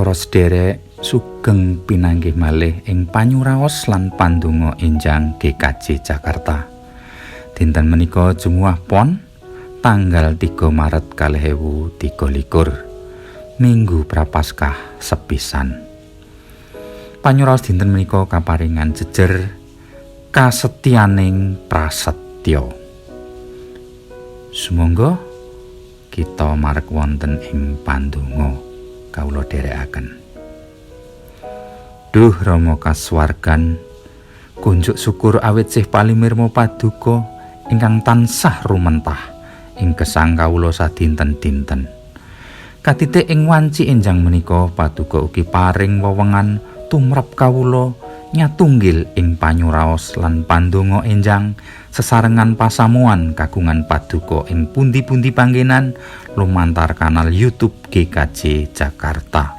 Para sederek sugeng pinanggih malih ing panyuraos lan pandonga enjang GKJ Jakarta. Dinten menika Jumuah Pon tanggal 3 Maret 2023 Minggu Prapaskah sepisan. Panyuraos dinten menika kaparingan jejer kasetyaning prasetya. Sumangga kita marek wonten ing pandonga kawula dherekaken. Duh Rama kasuwargan, kunjuk syukur awit sih palimirma paduka ingkang tansah rumentah ing gesang kawula sadinten-dinten. Katitik ing wanci enjang menika paduka ugi paring wewengan tumrap kawula nyatunggil ing panyuraos lan pandonga enjang sesarengan pasamuan kagungan paduka ing pundi-pundi panggenan lumantar kanal YouTube GKJ Jakarta.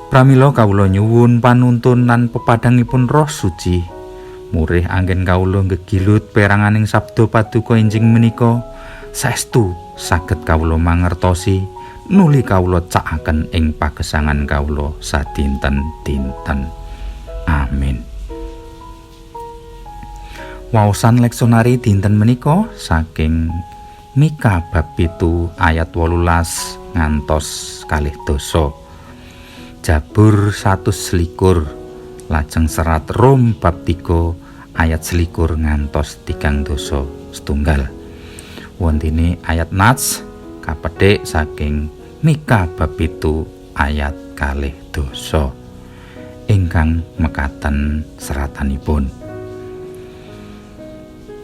Pramila kawula nyuwun panuntun lan pepadangipun Roh Suci murih anggen kawula gegilut peranganing sabda paduka enjing menika saestu saged kawula mangertosi nuli kawula cakaken ing pagesangan kawula sadinten-dinten. Amin. Waosan leksonari dinten menika saking Mika bab 7 ayat 18 ngantos 20. Jabur 121 lajeng serat Rom bab 3 ayat 21 ngantos 3:1. Wontene ayat Nats kapethik saking Mika bab 7 ayat 2 ingkang mekaten seratanipun.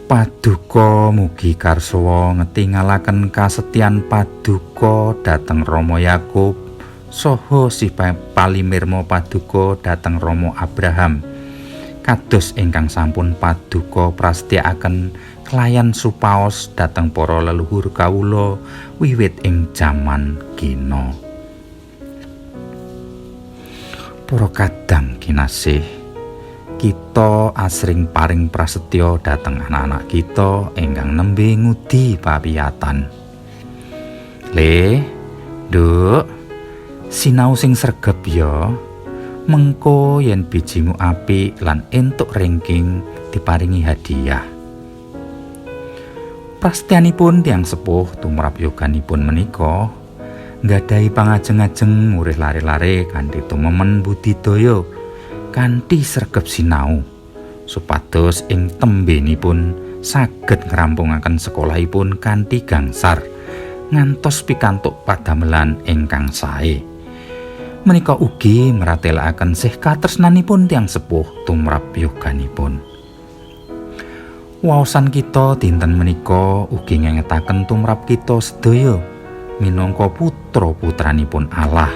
Paduka mugi karsawa ngetingalaken kasetyan paduka dhateng Rama Yakub saha si palimirma paduka dhateng Rama Abraham kados ingkang sampun paduka prasetyakaken kelayan supaos dhateng para leluhur kawula wiwit ing jaman kina. Para kadang kinasih, kita asring paring prasetya dhateng anak-anak kita ingkang nembe ngudi papiyatan. Nduk, sinau sing sregep ya. Mengko yen bijimu apik lan entuk ranking diparingi hadiah. Prasetyanipun tiyang sepuh tumrap yoganipun menika nggadahi pangajeng-ajeng murih lare-lare kanthi tumemen budidaya kanthi sregep sinau supados ing tembenipun saged ngrampungaken sekolahipun kanthi gangsar ngantos pikantuk padamelan ingkang sae. Menika ugi mratelakaken sih katresnanipun tiyang sepuh tumrap yoganipun. Waosan kita dinten menika ugi ngengetaken tumrap kita sedaya minangka putra-putranipun Allah.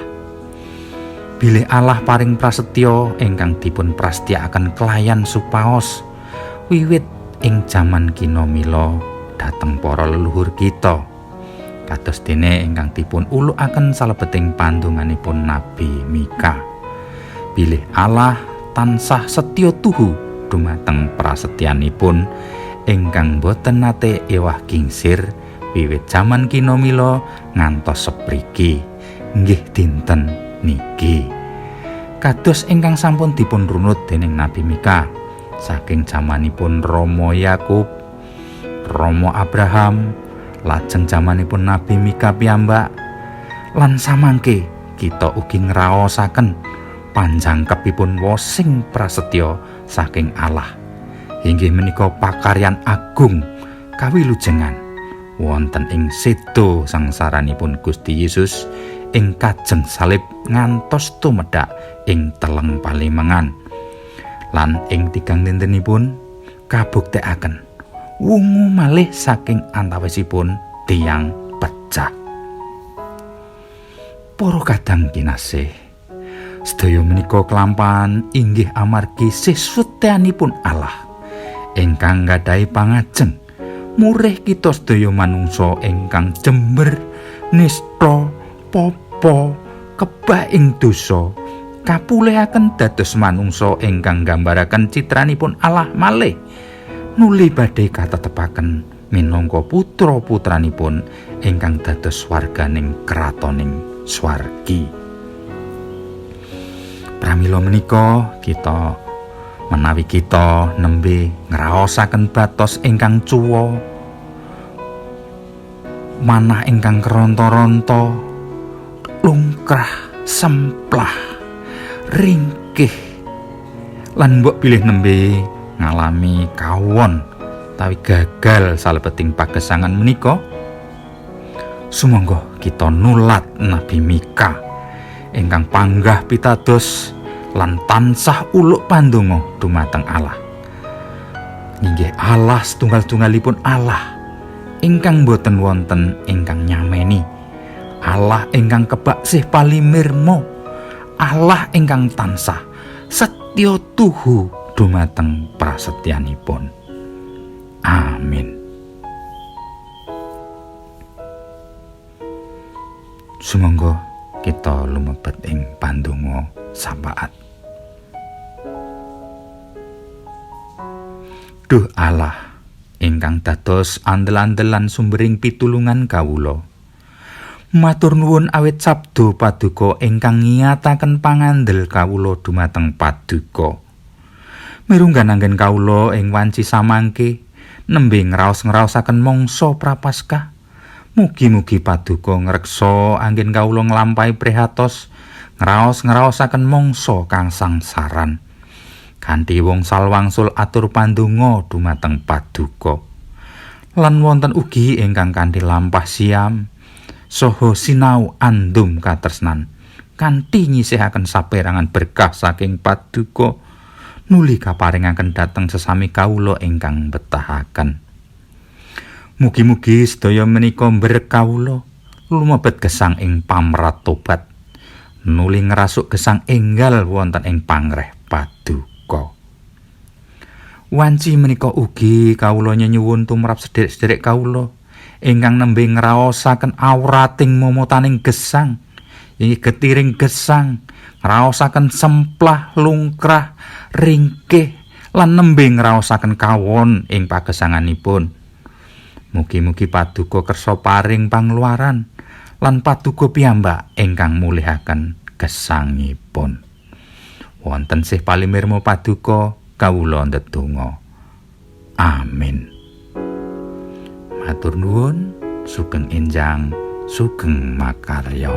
Bilih Allah paring prasetya ingkang dipun prasetyakaken kelayan supaos wiwit ing jaman kina mila dhateng para leluhur kita. Kados dene ingkang dipun ulukaken salebeting pandonganipun Nabi Mika. Bilih Allah tansah setya tuhu dumateng prasetyanipun ingkang boten nate ewah gingsir wiwit jaman kina mila ngantos sepriki nggih dinten niki. Kados ingkang sampun dipun runut dening Nabi Mika saking jamanipun Rama Yakub, Rama Abraham, lajeng jamanipun Nabi Mika piyambak lan samangke kita ugi ngraosaken panjangkepipun wosing prasetya saking Allah. Inggih menika pakaryan agung kawilujengan wonten ing sedo sangsaranipun Gusti Yesus ing kajeng salib ngantos tumedhak ing teleng palimengan lan ing 3 dintenipun kabuktekaken wungu malih saking antawisipun tiyang pecah. Para kadang kinasih, sedaya menika kelampahan inggih amargi seswetyanipun Allah ingkang nggadhahi pangajeng murih kita sedaya manungsa ingkang jember nista popo kebak ing dosa kapulehaken dados manungsa ingkang nggambaraken citranipun Allah malih nuli badhe katetepaken minangka putra-putranipun ingkang dados warganing kratoning swargi. Pramila menika kita menawi kita nembe ngraosaken batos ingkang cuwa, manah ingkang keronto-ronto, lungkrah, semplah, ringkih, lan mbok bilih nembe ngalami kawon tawi gagal salebeting pagesangan menika, sumangga kita nulat Nabi Mika ingkang panggah pitados lan tansah uluk pandonga dumateng Allah. Inggih Allah setunggal-tunggalipun Allah ingkang boten wonten ingkang nyameni, Allah ingkang kebaksih palimirmo, Allah ingkang tansah setya tuhu dumateng prasetyanipun. Amin. Sumangga kita lumebet ing pandonga sapaat. Duh Allah ingkang dados andel-andelan sumbering pitulungan kawula, matur nuwun awit sabda paduka ingkang ngiyataken pangandel kawula dumateng paduka. Mirunggan anggen kawula ing wanci samangke nembe ngraos-ngraosaken mangsa prapaskah. Mugi-mugi paduka ngreksa anggen kawula nglampahi prihatos ngraos-ngraosaken mangsa kang sangsaran kanthi wongsal wangsul atur pandonga dumateng paduka. Lan wonten ugi ingkang kanthi lampah siam saha sinau andum katresnan kanthi nyisihaken saperangan berkah saking paduka nuli kaparingaken dhateng sesami kawula ingkang betahaken. Mugi-mugi sedaya menika berkawula lumebet gesang ing pamrat tobat, nuli ngrasuk gesang enggal wonten ing pangreh paduka. Wanci menika ugi kawula nyuwun tumrap sederek-sederek kawula ingkang nembe ngraosaken awrating momotaning gesang, inggih getiring gesang, ngraosaken semplah, lungkrah, ringkih lan nembe ngraosaken kawon ing pagesanganipun. Mugi-mugi paduka kersa paring pangluaran lan paduka piyambak ingkang mulihaken gesangipun. Wonten sih palimirmo paduka kawula ndedonga. Amin. Matur nuwun, sugeng enjang, sugeng makarya.